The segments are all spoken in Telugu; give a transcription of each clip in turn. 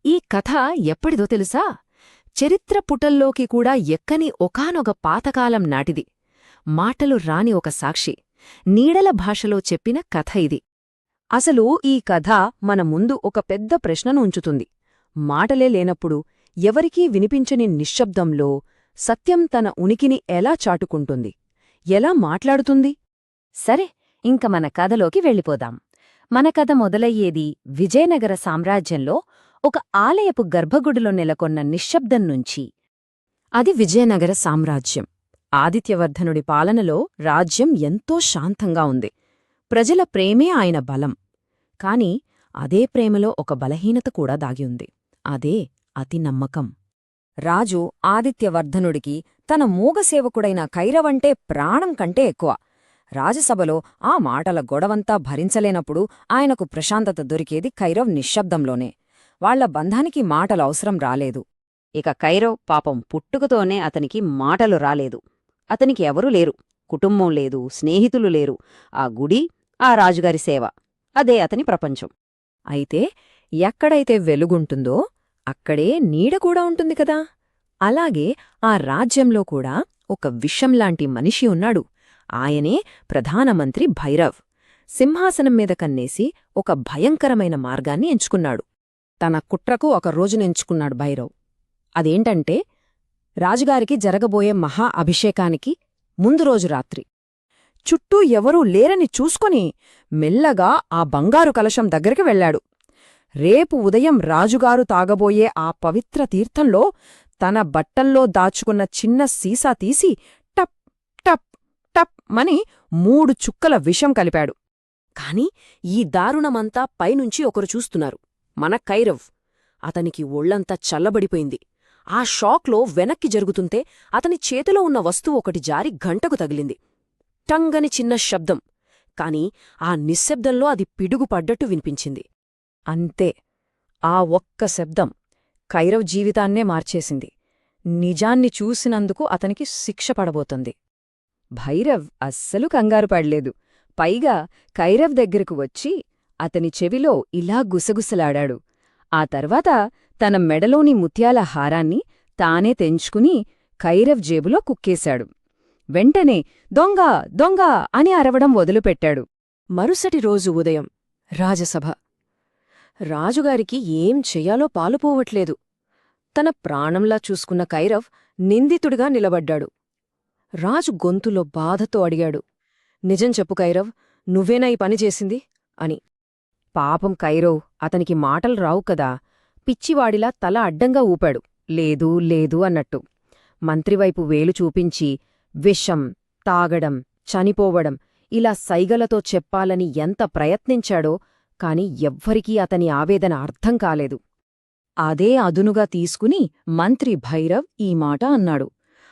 ఈ కథ ఎప్పటిదో తెలుసా? చరిత్ర పుటల్లోకి కూడా ఎక్కని ఒకానొక పాతకాలం నాటిది. మాటలు రాని ఒక సాక్షి, నీడల భాషలో చెప్పిన కథ ఇది. అసలు ఈ కథ మన ముందు ఒక పెద్ద ప్రశ్నను ఉంచుతుంది. మాటలే లేనప్పుడు, ఎవరికీ వినిపించని నిశ్శబ్దంలో సత్యం తన ఉనికిని ఎలా చాటుకుంటుంది? ఎలా మాట్లాడుతుంది? సరే, ఇంక మన కథలోకి వెళ్ళిపోదాం. మన కథ మొదలయ్యేది విజయనగర సామ్రాజ్యంలో ఒక ఆలయపు గర్భగుడిలో నెలకొన్న నిశ్శబ్దం నుంచి. అది విజయనగర సామ్రాజ్యం. ఆదిత్యవర్ధనుడి పాలనలో రాజ్యం ఎంతో శాంతంగా ఉంది. ప్రజల ప్రేమే ఆయన బలం. కాని అదే ప్రేమలో ఒక బలహీనత కూడా దాగి ఉంది. అదే అతి నమ్మకం. రాజు ఆదిత్యవర్ధనుడికి తన మూగసేవకుడైన కైరవంటే ప్రాణం కంటే ఎక్కువ. రాజసభలో ఆ మాటల గొడవంతా భరించలేనప్పుడు ఆయనకు ప్రశాంతత దొరికేది కైరవ్ నిశ్శబ్దంలోనే. వాళ్ల బంధానికి మాటలు అవసరం రాలేదు. ఇక కైరవ్ పాపం పుట్టుకతోనే అతనికి మాటలు రాలేదు. అతనికి ఎవరూ లేరు, కుటుంబం లేదు, స్నేహితులు లేరు. ఆ గుడి, ఆ రాజుగారి సేవ, అదే అతని ప్రపంచం. అయితే ఎక్కడైతే వెలుగుంటుందో అక్కడే నీడ కూడా ఉంటుంది కదా. అలాగే ఆ రాజ్యంలో కూడా ఒక విషంలాంటి మనిషి ఉన్నాడు. ఆయనే ప్రధానమంత్రి భైరవ్. సింహాసనం మీద కన్నేసి ఒక భయంకరమైన మార్గాన్ని ఎంచుకున్నాడు. తన కుట్రకు ఒక రోజునెంచుకున్నాడు భైరవ్. అదేంటంటే, రాజుగారికి జరగబోయే మహా అభిషేకానికి ముందు రోజు రాత్రి చుట్టూ ఎవరూ లేరని చూసుకొని మెల్లగా ఆ బంగారు కలశం దగ్గరికి వెళ్లాడు. రేపు ఉదయం రాజుగారు తాగబోయే ఆ పవిత్ర తీర్థంలో తన బట్టల్లో దాచుకున్న చిన్న సీసా తీసి టప్ టప్ టప్ మని 3 చుక్కల విషం కలిపాడు. కాని ఈ దారుణమంతా పైనుంచి ఒకరు చూస్తున్నారు. మన కైరవ్. అతనికి ఒళ్లంతా చల్లబడిపోయింది. ఆ షాక్లో వెనక్కి జరుగుతుంటే అతని చేతిలో ఉన్న వస్తువు ఒకటి జారి గంటకు తగిలింది. టంగని చిన్న శబ్దం. కాని ఆ నిశ్శబ్దంలో అది పిడుగుపడ్డట్టు వినిపించింది. అంతే, ఆ ఒక్క శబ్దం కైరవ్ జీవితాన్నే మార్చేసింది. నిజాన్ని చూసినందుకు అతనికి శిక్ష పడబోతుంది. భైరవ్ అస్సలు కంగారు పడలేదు. పైగా కైరవ్ దగ్గరకు వచ్చి అతని చెవిలో ఇలా గుసగుసలాడాడు. ఆ తర్వాత తన మెడలోని ముత్యాల హారాన్ని తానే తెంచుకుని కైరవ్ జేబులో కుక్కేశాడు. వెంటనే దొంగ దొంగ అని అరవడం మొదలుపెట్టాడు. మరుసటి రోజు ఉదయం రాజసభ. రాజుగారికి ఏం చెయ్యాలో పాలుపోవట్లేదు. తన ప్రాణంలా చూసుకున్న కైరవ్ నిందితుడిగా నిలబడ్డాడు. రాజు గొంతులో బాధతో అడిగాడు, నిజం చెప్పు కైరవ్, నువ్వేనా ఈ పని చేసింది అని. పాపం కైరవ్, అతనికి మాటలు రావు కదా. పిచ్చివాడిలా తల అడ్డంగా ఊపాడు. లేదు లేదు అన్నట్టు. మంత్రివైపు వేలు చూపించి విషం, తాగడం, చనిపోవడం ఇలా సైగలతో చెప్పాలని ఎంత ప్రయత్నించాడో, కాని ఎవ్వరికీ అతని ఆవేదన అర్థం కాలేదు. అదే అదునుగా తీసుకుని మంత్రి భైరవ్ ఈ మాట అన్నాడు.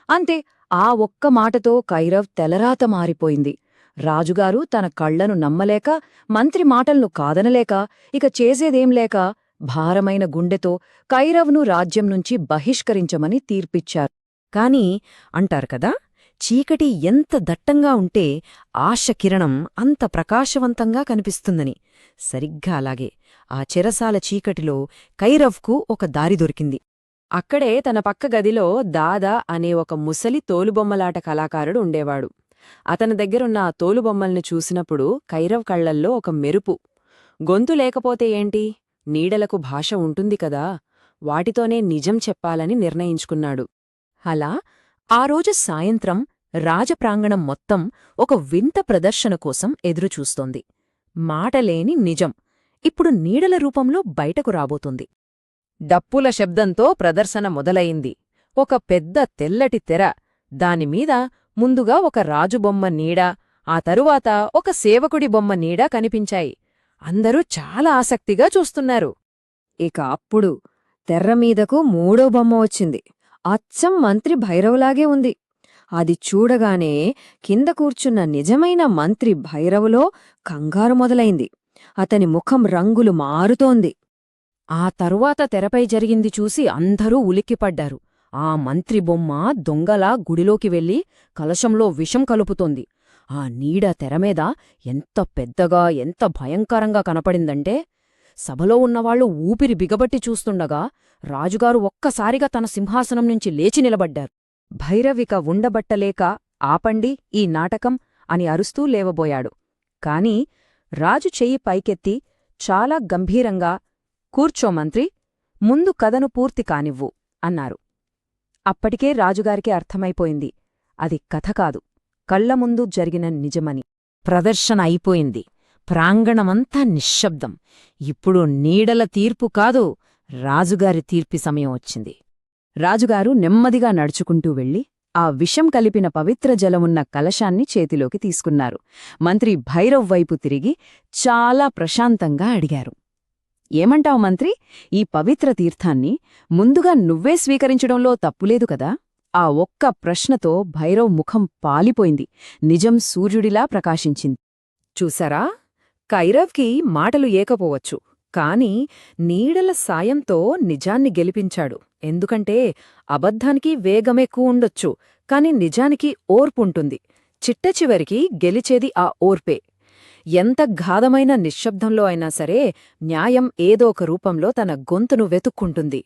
అంతే, ఆ ఒక్క మాటతో కైరవ్ తెలరాత మారిపోయింది. రాజుగారు తన కళ్లను నమ్మలేక, మంత్రి మాటల్ను కాదనలేక, ఇక చేసేదేం లేక భారమైన గుండెతో కైరవ్ను రాజ్యం నుంచి బహిష్కరించమని తీర్పిచ్చారు. కాని అంటారు కదా, చీకటి ఎంత దట్టంగా ఉంటే ఆశకిరణం అంత ప్రకాశవంతంగా కనిపిస్తుందని. సరిగ్గా అలాగే ఆ చెరసాల చీకటిలో కైరవ్కు ఒక దారి దొరికింది. అక్కడే తన పక్క గదిలో దాదా అనే ఒక ముసలి తోలుబొమ్మలాట కళాకారుడు ఉండేవాడు. అతని దగ్గరున్న ఆ తోలుబొమ్మల్ని చూసినప్పుడు కైరవ్ కళ్లల్లో ఒక మెరుపు. గొంతు లేకపోతే ఏంటి, నీడలకు భాష ఉంటుంది కదా, వాటితోనే నిజం చెప్పాలని నిర్ణయించుకున్నాడు. అలా ఆ రోజు సాయంత్రం రాజప్రాంగణం మొత్తం ఒక వింత ప్రదర్శన కోసం ఎదురుచూస్తోంది. మాటలేని నిజం ఇప్పుడు నీడల రూపంలో బయటకు రాబోతుంది. డప్పుల శబ్దంతో ప్రదర్శన మొదలయింది. ఒక పెద్ద తెల్లటి తెర, దానిమీద ముందుగా ఒక రాజుబొమ్మ నీడ, ఆ తరువాత ఒక సేవకుడి బొమ్మ నీడ కనిపించాయి. అందరూ చాలా ఆసక్తిగా చూస్తున్నారు. ఇక అప్పుడు తెర్రమీదకు 3వ బొమ్మ వచ్చింది. అచ్చం మంత్రి భైరవులాగే ఉంది. అది చూడగానే కింద కూర్చున్న నిజమైన మంత్రి భైరవులో కంగారు మొదలైంది. అతని ముఖం రంగులు మారుతోంది. ఆ తరువాత తెరపై జరిగింది చూసి అందరూ ఉలిక్కిపడ్డారు. ఆ మంత్రి బొమ్మ దొంగలా గుడిలోకి వెళ్లి కలశంలో విషం కలుపుతోంది. ఆ నీడ తెరమీద ఎంత పెద్దగా, ఎంత భయంకరంగా కనపడిందంటే సభలో ఉన్నవాళ్లు ఊపిరి బిగబట్టి చూస్తుండగా రాజుగారు ఒక్కసారిగా తన సింహాసనం నుంచి లేచి నిలబడ్డారు. భైరవిక ఉండబట్టలేక ఆపండి ఈ నాటకం అని అరుస్తూ లేవబోయాడు. కాని రాజు చెయ్యి పైకెత్తి చాలా గంభీరంగా కూర్చో మంత్రి, ముందు కథను పూర్తి కానివ్వు అన్నారు. అప్పటికే రాజుగారికి అర్థమైపోయింది, అది కథ కాదు, కళ్లముందు జరిగిన నిజమని. ప్రదర్శన అయిపోయింది. ప్రాంగణమంతా నిశ్శబ్దం. ఇప్పుడు నీడల తీర్పు కాదు, రాజుగారి తీర్పి సమయం వచ్చింది. రాజుగారు నెమ్మదిగా నడుచుకుంటూ వెళ్ళి ఆ విషం కలిపిన పవిత్ర జలమున్న కలశాన్ని చేతిలోకి తీసుకున్నారు. మంత్రి భైరవ్ వైపు తిరిగి చాలా ప్రశాంతంగా అడిగారు, ఏమంటావు మంత్రి, ఈ పవిత్ర తీర్థాన్ని ముందుగా నువ్వే స్వీకరించడంలో తప్పులేదు కదా? ఆ ఒక్క ప్రశ్నతో భైరవ్ ముఖం పాలిపోయింది. నిజం సూర్యుడిలా ప్రకాశించింది. చూసారా, కైరవ్కి మాటలు ఏకపోవచ్చు, కాని నీడల సాయంతో నిజాన్ని గెలిపించాడు. ఎందుకంటే అబద్ధానికి వేగమెక్కువ ఉండొచ్చు, కాని నిజానికి ఓర్పుంటుంది. చిట్టచివరికి గెలిచేది ఆ ఓర్పే. ఎంత గాధమైన నిశ్శబ్దంలో అయినా సరే న్యాయం ఏదో ఒక రూపంలో తన గొంతును వెతుక్కుంటుంది.